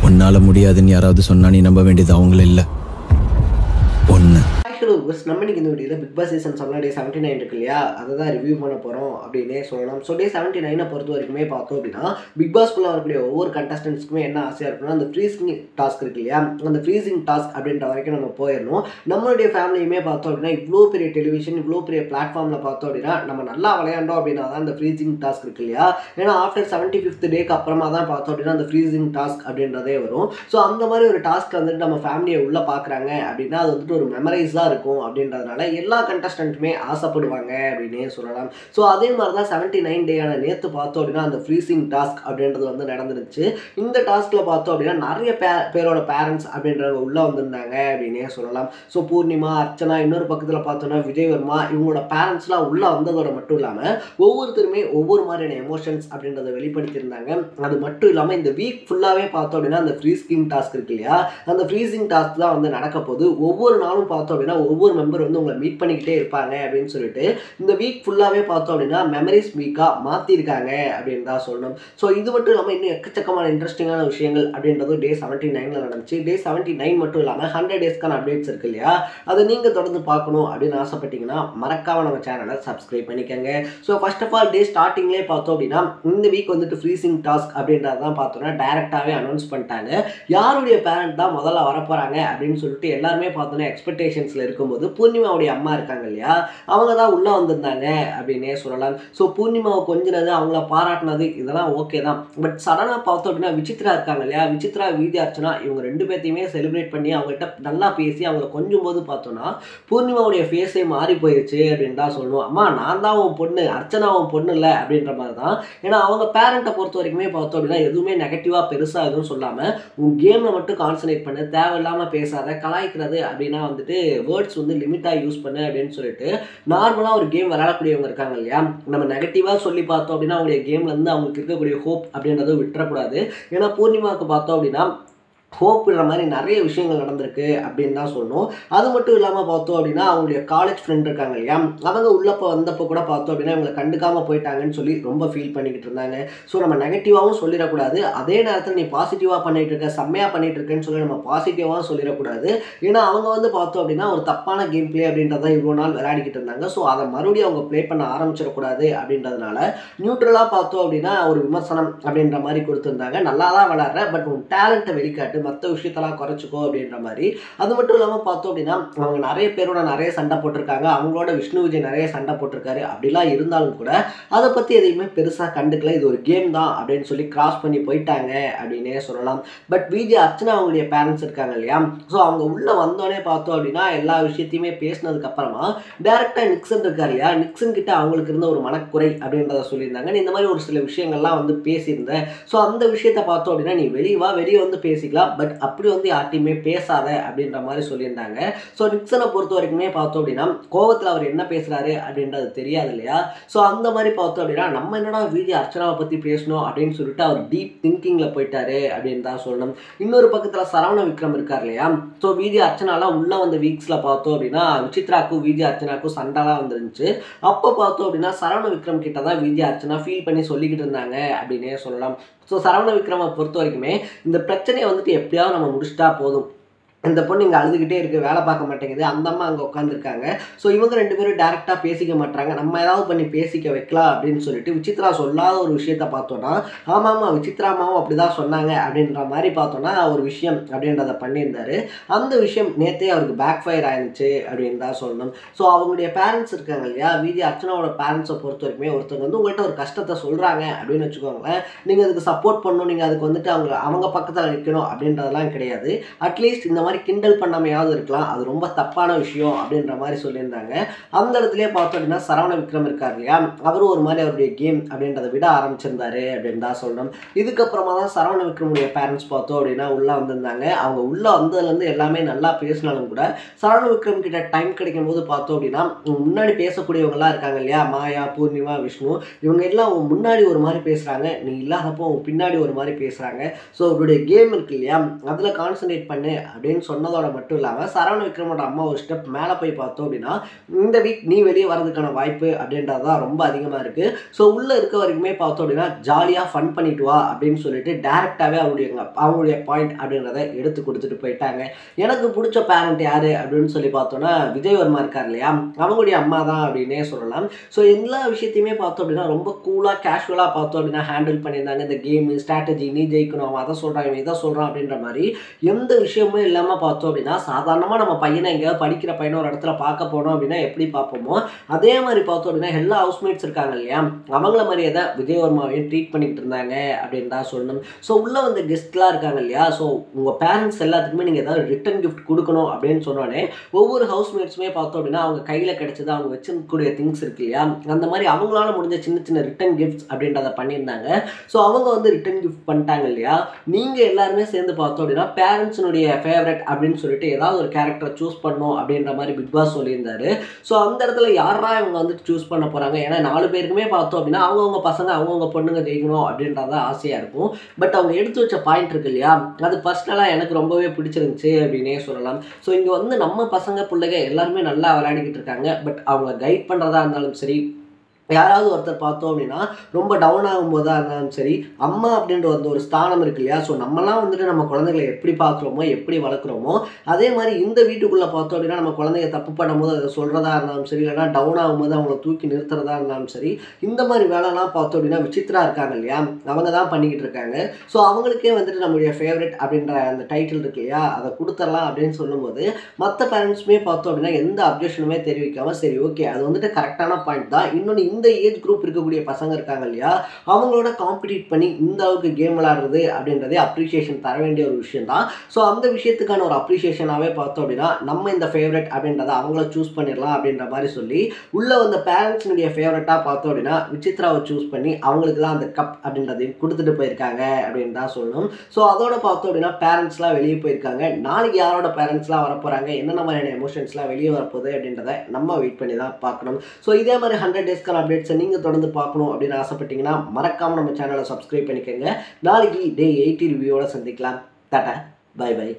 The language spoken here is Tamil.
உன்னால முடியாதுன்னு யாராவது சொன்னா நீ நம்ப வேண்டியது அவங்கள இல்ல ஒன்று. ஹலோ நம்ம இன்னைக்கு இந்த வீடியோவில் பிக் பாஸ் சீசன் 7 டே 79 இருக்கு இல்லையா, அதை தான் ரிவ்யூ பண்ண போகிறோம் அப்படின்னே சொல்லலாம். ஸோ டே 79 பொறுத்த வரைக்குமே பார்த்தோம் அப்படின்னா பிக் பாஸ்க்குள்ளே வரக்கூடிய ஒவ்வொரு கண்டஸ்டன்ட்ஸ்க்குமே என்ன ஆசையாக இருக்குன்னா அந்த ஃப்ரீசிங் டாஸ்க் இருக்கு இல்லையா, அந்த ஃப்ரீசிங் டாஸ்க் அப்படின்ற வரைக்கும் நம்ம போயிடணும். நம்மளுடைய ஃபேமிலியுமே பார்த்தோம் அப்படின்னா இவ்வளோ பெரிய டெலிவிஷன் இவ்வளோ பெரிய பிளாட்ஃபார்மில் பார்த்தோம் அப்படின்னா நம்ம நல்லா விளையாண்டோம் அப்படின்னா தான் அந்த ஃப்ரீசிங் டாஸ்க் இருக்கு இல்லையா. ஏன்னா ஆஃப்டர் 75th டேக்கு அப்புறமா தான் பார்த்தோம் அப்படின்னா அந்த ஃப்ரீசிங் டாஸ்க் அப்படின்றதே வரும். ஸோ அந்த மாதிரி ஒரு டாஸ்க் வந்துட்டு நம்ம ஃபேமிலியை உள்ளே பார்க்குறாங்க அப்படின்னா அது வந்துட்டு ஒரு மெமரைஸாக இருக்கும் அப்படின்றதுனால எல்லா கண்டஸ்டன்ட்டுமே ஆசைப்படுவாங்க அப்படின்னே சொல்லலாம். ஸோ அதே மாதிரி தான் 79 டேயான நேற்று பார்த்தோம் அப்படின்னா அந்த ஃப்ரீசிங் டாஸ்க் அப்படின்றது வந்து நடந்துருச்சு. இந்த டாஸ்கில் பார்த்தோம் அப்படின்னா நிறைய பேரோட பேரண்ட்ஸ் அப்படின்றவங்க உள்ளே வந்திருந்தாங்க அப்படின்னே சொல்லலாம். ஸோ பூர்ணிமா, அர்ச்சனா, இன்னொரு பக்கத்தில் பார்த்தோன்னா விஜயவர்மா, இவங்களோட பேரண்ட்ஸ்லாம் உள்ளே வந்ததோட மட்டும் இல்லாமல் ஒவ்வொருத்தருமே ஒவ்வொரு மாதிரியான எமோஷன்ஸ் அப்படின்றத வெளிப்படுத்தியிருந்தாங்க. அது மட்டும் இல்லாமல் இந்த வீக் ஃபுல்லாகவே பார்த்தோம் அப்படின்னா அந்த ஃப்ரீசிங் டாஸ்க் இருக்கு இல்லையா, அந்த ஃப்ரீசிங் டாஸ்க் தான் வந்து நடக்க போகுது. ஒவ்வொரு நாளும் பார்த்தோம் அப்படின்னா ஒவ்வொரு மெம்பர் வந்து உங்களை மீட் பண்ணிக்கிட்டே இருப்பாங்க அப்படின்னு சொல்லிட்டு இந்த வீக் ஃபுல்லாகவே பார்த்தோம் அப்படின்னா மெமரிஸ் வீக்காக மாற்றிருக்காங்க அப்படின்னு தான் சொல்லணும். ஸோ இது மட்டும் இல்லாமல் இன்னும் எக்கச்சக்கமான இன்ட்ரெஸ்டிங்கான விஷயங்கள் அப்படின்றது டே 79 நடந்துச்சு. டே 79 மட்டும் இல்லாமல் 100 டேஸ்க்கான அப்டேட்ஸ் இருக்கு இல்லையா, அதை நீங்கள் தொடர்ந்து பார்க்கணும் அப்படின்னு ஆசைப்பட்டீங்கன்னா மறக்காம நம்ம சேனலை சப்ஸ்கிரைப் பண்ணிக்கோங்க. So first of all day ஸ்டார்டிங்லேயே பார்த்தோம் அப்படின்னா இந்த வீக் வந்துட்டு ஃப்ரீசிங் டாஸ்க் அப்படின்றது தான் பார்த்தோன்னா டைரெக்டாகவே அனௌன்ஸ் பண்ணிட்டாங்க. யாருடைய பேரண்ட் தான் முதல்ல வரப்போகிறாங்க அப்படின்னு சொல்லிட்டு எல்லாருமே பார்த்தோன்னா எக்ஸ்பெக்டேஷன்ஸில் இருக்கும்போது பூர்ணிமாவுடைய அம்மா இருக்காங்க இல்லையா, அவங்க தான் உள்ளே வந்திருந்தாங்க அப்படின்னே சொல்லலாம். ஸோ பூர்ணிமாவை கொஞ்சினது, அவங்கள பாராட்டினது இதெல்லாம் ஓகே தான். பட் சடனாக பார்த்தோம் அப்படின்னா விசித்ரா இருக்காங்க இல்லையா, விசித்ரா, விஜய் அர்ச்சனா இவங்க 2 பேர்த்தையுமே செலிப்ரேட் பண்ணி அவங்கள்ட்ட நல்லா பேசி அவங்கள கொஞ்சம் போது பார்த்தோன்னா பூர்ணிமாவுடைய ஃபேஸே மாறி போயிடுச்சு அப்படின்னு தான் சொல்லணும். அம்மா நான் தான் உன் பொண்ணு, அர்ச்சனா உன் பொண்ணு இல்லை அப்படின்ற மாதிரி தான். ஏன்னா அவங்க பேரண்ட்டை பொறுத்த வரைக்குமே பார்த்தோம் அப்படின்னா எதுவுமே நெகட்டிவாக பெருசாக எதுவும் சொல்லாமல் உன் கேமில் மட்டும் கான்சன்ட்ரேட் பண்ணு, தேவையில்லாமல் பேசாத, கலாய்க்கிறது அப்படின்னா வந்துட்டு வேர்ட்ஸ் வந்து லிமிட்டாக யூஸ் பண்ணு அப்படின்னு சொல்லிட்டு நார்மலாக ஒரு கேம் விளையாடக்கூடியவங்க இருக்காங்க இல்லையா, நம்ம நெகட்டிவாக சொல்லி பார்த்தோம் அப்படின்னா அவங்களுடைய கேம்லேருந்து அவங்களுக்கு இருக்கக்கூடிய ஹோப் அப்படின்றத விட்டுறக்கூடாது. ஏன்னா பூர்ணிமாவுக்கு பார்த்தோம் அப்படின்னா ஹோப்புன்ற மாதிரி நிறைய விஷயங்கள் நடந்திருக்கு அப்படின்னு தான் சொல்லணும். அது மட்டும் இல்லாமல் பார்த்தோம் அப்படின்னா அவங்களுடைய காலேஜ் ஃப்ரெண்ட் இருக்காங்க இல்லையா, அவங்க உள்ளப்போ வந்தப்போ கூட பார்த்தோம் அப்படின்னா இவங்களை கண்டுக்காமல் போயிட்டாங்கன்னு சொல்லி ரொம்ப ஃபீல் பண்ணிக்கிட்டு இருந்தாங்க. ஸோ நம்ம நெகட்டிவாகவும் சொல்லிடக்கூடாது, அதே நேரத்தில் நீ பாசிட்டிவாக பண்ணிகிட்டு இருக்க, செம்மையாக பண்ணிகிட்டு இருக்கேன்னு சொல்லி நம்ம பாசிட்டிவாகவும் சொல்லிடக்கூடாது. ஏன்னா அவங்க வந்து பார்த்தோம் அப்படின்னா ஒரு தப்பான கேம் பிளே அப்படின்றத இவ்வளோ நாள் விளையாடிக்கிட்டு இருந்தாங்க. ஸோ அதை மறுபடியும் அவங்க ப்ளே பண்ண ஆரம்பிச்சிடக்கூடாது அப்படின்றதுனால நியூட்ரலாக பார்த்தோம் அப்படின்னா ஒரு விமர்சனம் அப்படின்ற மாதிரி கொடுத்துருந்தாங்க. நல்லா தான் விளையாடுற, பட் உன் டேலண்ட்டை வெளிக்காட்டு, மற்ற விஷயத்தெல்லாம் குறைச்சிக்கோ அப்படின்ற மாதிரி. அது மட்டும் இல்லாமல் பார்த்தோம் அப்படின்னா அவங்க நிறைய பேரோட நிறைய சண்டை போட்டிருக்காங்க, அவங்களோட விஷ்ணு விஜய் நிறைய சண்டை போட்டிருக்காரு. அப்படிலாம் இருந்தாலும் கூட அதை பற்றி எதையுமே பெருசாக கண்டுக்கல, இது ஒரு கேம் தான் அப்படின்னு சொல்லி கிராஸ் பண்ணி போயிட்டாங்க அப்படின்னே சொல்லலாம். பட் விஜய் அர்ச்சனா அவங்களுடைய பேரண்ட்ஸ் இருக்காங்க இல்லையா, ஸோ அவங்க உள்ளே வந்தோடனே பார்த்தோம் அப்படின்னா எல்லா விஷயத்தையுமே பேசினதுக்கு அப்புறமா டேரெக்டாக நிக்சன் இருக்கார் இல்லையா, நிக்சன் கிட்ட அவங்களுக்கு இருந்த ஒரு மனக்குறை அப்படின்றத சொல்லியிருந்தாங்க. நீ இந்த மாதிரி ஒரு சில விஷயங்கள்லாம் வந்து பேசியிருந்தேன், ஸோ அந்த விஷயத்தை பார்த்தோம் அப்படின்னா நீ வெளியே வந்து பேசிக்கலாம், பட் அப்படி வந்து யார்ட்டையுமே பேசாத அப்படின்ற மாதிரி சொல்லியிருந்தாங்க. ஸோ நிக்சனை பொறுத்த வரைக்குமே பார்த்தோம் அப்படின்னா கோவத்தில் அவர் என்ன பேசுகிறாரு அப்படின்றது தெரியாது இல்லையா. ஸோ அந்த மாதிரி பார்த்தோம் அப்படின்னா நம்ம என்னடா விஜய் அர்ச்சனாவை பற்றி பேசணும் அப்படின்னு சொல்லிட்டு அவர் டீப் திங்கிங்கில் போயிட்டாரு அப்படின்னு தான் சொல்லணும். இன்னொரு பக்கத்தில் சரவண விக்ரம் இருக்கார் இல்லையா, ஸோ விஜய் அர்ச்சனாலாம் உள்ளே வந்த வீக்ஸில் பார்த்தோம் அப்படின்னா விசித்ராக்கும் விஜய் அர்ச்சனாக்கும் சண்டைலாம் வந்துருந்துச்சு. அப்போ பார்த்தோம் அப்படின்னா சரவண விக்ரம் கிட்ட தான் விஜய் அர்ச்சனா ஃபீல் பண்ணி சொல்லிக்கிட்டு இருந்தாங்க அப்படின்னே சொல்லலாம். ஸோ சரவண விக்ரமை பொறுத்த வரைக்குமே இந்த பிரச்சனையை வந்துட்டு எப்படியாவது நம்ம முடிச்சிட்டா போதும், இந்த பொண்ணு இங்கே அழுதுகிட்டே இருக்குது, வேலை பார்க்க மாட்டேங்குது, அந்த அம்மா அங்கே உட்காந்துருக்காங்க, ஸோ இவங்க 2 பேரும் டேரெக்டாக பேசிக்க மாட்டாங்க, நம்ம ஏதாவது பண்ணி பேசிக்க வைக்கலாம் அப்படின்னு சொல்லிட்டு விசித்ரா சொல்லாத ஒரு விஷயத்த பார்த்தோன்னா ஆமாம் விசித்ரா அம்மாவும் அப்படி தான் சொன்னாங்க அப்படின்ற மாதிரி பார்த்தோன்னா ஒரு விஷயம் அப்படின்றத பண்ணியிருந்தாரு. அந்த விஷயம் நேற்றே அவருக்கு பேக் ஃபயர் ஆயிருந்துச்சு அப்படின்னு தான் சொல்லணும். ஸோ அவங்களுடைய பேரண்ட்ஸ் இருக்காங்க இல்லையா, விஜய் அர்ச்சனாவோட பேரண்ட்ஸை பொறுத்த வரைக்குமே ஒருத்தவங்க வந்து உங்கள்கிட்ட ஒரு கஷ்டத்தை சொல்கிறாங்க அப்படின்னு வச்சுக்கோங்களேன், நீங்கள் அதுக்கு சப்போர்ட் பண்ணணும், நீங்கள் அதுக்கு வந்துட்டு அவங்க பக்கத்தில் நிற்கணும் அப்படின்றதெல்லாம் கிடையாது. அட்லீஸ்ட் இந்த மாதிரி கிண்டல் பண்ணாமையாவது இருக்கலாம், அது ரொம்ப தப்பான விஷயம் அப்படின்ற மாதிரி சொல்லியிருந்தாங்க. அந்த இடத்துலயே பார்த்தோம் அப்படின்னா சரவண விக்ரம் இருக்கார் இல்லையா, அவரும் ஒரு மாதிரி அவருடைய கேம் அப்படின்றத விட ஆரம்பிச்சிருந்தாரு அப்படின்னு தான் சொல்லணும். இதுக்கப்புறமா தான் சரவண விக்ரமுடைய பேரண்ட்ஸ் பார்த்தோம் அப்படின்னா உள்ளே வந்திருந்தாங்க. அவங்க உள்ளே வந்ததுலேருந்து எல்லாமே நல்லா பேசினாலும் கூட சரவண விக்ரம் கிட்ட டைம் கிடைக்கும் போது பார்த்தோம் அப்படின்னா முன்னாடி பேசக்கூடியவங்கலாம் இருக்காங்க இல்லையா, மாயா, பூர்ணிமா, விஷ்ணு, இவங்க எல்லாம் முன்னாடி ஒரு மாதிரி பேசுகிறாங்க, நீ இல்லாதப்போ பின்னாடி ஒரு மாதிரி பேசுகிறாங்க. ஸோ அவருடைய கேம் இருக்கு இல்லையா அதில் கான்சன்ட்ரேட் பண்ணு அப்படின்னு அப்படின்னு சொன்னதோட மட்டும் இல்லாமல் சரவண விக்ரமோட அம்மா ஒரு ஸ்டெப் மேலே போய் பார்த்தோம் அப்படின்னா இந்த வீக் நீ வெளியே வரதுக்கான வாய்ப்பு அப்படின்றது தான் ரொம்ப அதிகமாக இருக்குது. ஸோ உள்ளே இருக்க வரைக்குமே பார்த்தோம் அப்படின்னா ஜாலியாக ஃபன் பண்ணிட்டு வா அப்படின்னு சொல்லிட்டு டேரெக்டாகவே அவங்களுடைய பாயிண்ட் அப்படின்றத எடுத்து கொடுத்துட்டு போயிட்டாங்க. எனக்கு பிடிச்ச பேரண்ட் யார் அப்படின்னு சொல்லி பார்த்தோன்னா விஜயவர்மா இருக்கார் இல்லையா, அவங்களுடைய அம்மா தான் அப்படின்னே சொல்லலாம். ஸோ எல்லா விஷயத்தையுமே பார்த்தோம் அப்படின்னா ரொம்ப கூலாக கேஷுவலாக பார்த்தோம் அப்படின்னா ஹேண்டில் பண்ணியிருந்தாங்க. இந்த கேமு ஸ்ட்ராட்டஜி, நீ ஜெயிக்கணும், அவன் அதை சொல்கிறான், இவன் இதை சொல்கிறான் அப்படின்ற மாதிரி எந்த விஷயமும் இல்லாமல் பார்த்தோம் அப்படின்னா சாதாரணமாக நம்ம பையனை எங்கேயாவது படிக்கிற பையனை ஒரு இடத்துல பார்க்க போனோம் அப்படின்னா எப்படி பார்ப்போமோ அதே மாதிரி பார்த்தோம் அப்படின்னா எல்லா ஹவுஸ்மேட்ஸ் இருக்காங்க இல்லையா, அவங்கள மாதிரியே தான் விஜயவர்மாவையும் ட்ரீட் பண்ணிக்கிட்டு இருந்தாங்க அப்படின்னு தான் சொல்லணும். ஸோ உள்ளே வந்து கெஸ்ட்லாம் இருக்காங்க இல்லையா, ஸோ உங்கள் பேரண்ட்ஸ் எல்லாத்துக்குமே நீங்கள் ஏதாவது ரிட்டன் கிஃப்ட் கொடுக்கணும் அப்படின்னு சொன்னோடனே ஒவ்வொரு ஹவுஸ்மேட்ஸுமே பார்த்தோம் அப்படின்னா அவங்க கையில் கிடைச்சது அவங்க வச்சிருக்கக்கூடிய திங்ஸ் இருக்கு இல்லையா, அந்த மாதிரி அவங்களால முடிஞ்ச சின்ன சின்ன ரிட்டன் கிஃப்ட்ஸ் அப்படின்றத பண்ணியிருந்தாங்க. ஸோ அவங்க வந்து ரிட்டன் கிஃப்ட் பண்ணிட்டாங்க இல்லையா. நீங்கள் எல்லாருமே சேர்ந்து பார்த்தோம் அப்படின்னா பேரண்ட்ஸினுடைய ஃபேவரட் அப்படின்னு சொல்லிட்டு ஏதாவது ஒரு கேரக்டரை சூஸ் பண்ணணும் அப்படின்ற மாதிரி பிக் பாஸ் சொல்லியிருந்தாரு. ஸோ அந்த இடத்துல யாரா இவங்க வந்து சூஸ் பண்ண போகிறாங்க, ஏன்னா 4 பேருக்குமே பார்த்தோம் அப்படின்னா அவங்கவுங்க பசங்க அவங்கவுங்க பொண்ணுங்க ஜெயிக்கணும் அப்படின்றத ஆசையாக இருக்கும். பட் அவங்க எடுத்து வச்ச பாயிண்ட் இருக்கு இல்லையா, அது பர்சனலாக எனக்கு ரொம்பவே பிடிச்சிருந்துச்சு அப்படின்னே சொல்லலாம். ஸோ இங்கே வந்து நம்ம பசங்க பிள்ளைங்க எல்லாருமே நல்லா விளையாடிக்கிட்டு இருக்காங்க. பட் அவங்கள கைட் பண்ணுறதா இருந்தாலும் சரி, யாராவது ஒருத்தர் பார்த்தோம் அப்படின்னா ரொம்ப டவுன் ஆகும்போதாக இருந்தாலும் சரி, அம்மா அப்படின்ற ஒரு ஸ்தானம் இருக்கு இல்லையா. ஸோ நம்மலாம் வந்துட்டு நம்ம குழந்தைகளை எப்படி பார்க்குறோமோ எப்படி வளர்க்குறோமோ அதே மாதிரி இந்த வீட்டுக்குள்ளே பார்த்தோம் அப்படின்னா நம்ம குழந்தைங்க தப்பு பண்ணும்போது அதை சொல்கிறதா இருந்தாலும் சரி, இல்லைனா டவுன் ஆகும்போது அவங்கள தூக்கி நிறுத்துறதா இருந்தாலும் சரி, இந்த மாதிரி வேலைலாம் பார்த்தோம் அப்படின்னா விசித்ரா இருக்காங்க இல்லையா, அவங்க தான் பண்ணிக்கிட்டு இருக்காங்க. ஸோ அவங்களுக்கே வந்துட்டு நம்மளுடைய ஃபேவரட் அப்படின்ற அந்த டைட்டில் இருக்கு இல்லையா, அதை கொடுத்துடலாம் அப்படின்னு சொல்லும்போது மற்ற பேரண்ட்ஸுமே பார்த்தோம் அப்படின்னா எந்த அப்ஜெக்ஷனுமே தெரிவிக்காமல் சரி ஓகே அது வந்துட்டு கரெக்டான பாயிண்ட் தான். இன்னொன்று இந்த ஏஜ் குரூப் இருக்கக்கூடிய பசங்க இருக்காங்க இல்லையா, அவங்களோட காம்படிட் பண்ணி இந்த அளவுக்கு கேம் விளையாடுறது அப்படின்றதே அப்ரிஷியேஷன் தர வேண்டிய ஒரு விஷயம் தான். ஸோ அந்த விஷயத்துக்கான ஒரு அப்ரிஷியேஷனாகவே பார்த்தோம் அப்படின்னா நம்ம இந்த ஃபேவரட் அப்படின்றத அவங்கள சூஸ் பண்ணிடலாம் அப்படின்ற மாதிரி சொல்லி உள்ள வந்த பேரண்ட்ஸினுடைய ஃபேவரட்டாக பார்த்தோம் அப்படின்னா விசித்ராவை சூஸ் பண்ணி அவங்களுக்கு தான் அந்த கப் அப்படின்றதையும் கொடுத்துட்டு போயிருக்காங்க அப்படின்னு தான் சொல்லணும். ஸோ அதோட பார்த்தோம் அப்படின்னா பேரண்ட்ஸ்லாம் வெளியே போயிருக்காங்க. நாளைக்கு யாரோட பேரண்ட்ஸ்லாம் வரப்போகிறாங்க, என்னென்ன மாதிரியான எமோஷன்ஸ்லாம் வெளியே வரப்போகுது அப்படின்றத நம்ம வெயிட் பண்ணி தான் பார்க்கணும். ஸோ இதே மாதிரி 100 டேஸ்க்கான அப்டேட்ஸை நீங்கள் தொடர்ந்து பார்க்கணும் அப்படின்னு ஆசைப்பட்டீங்கன்னா மறக்காமல் நம்ம சேனலை சப்ஸ்கிரைப் பண்ணிக்கோங்க. நாளைக்கு டே 80 ரிவ்யூவோட சந்திக்கலாம். Tata, bye by.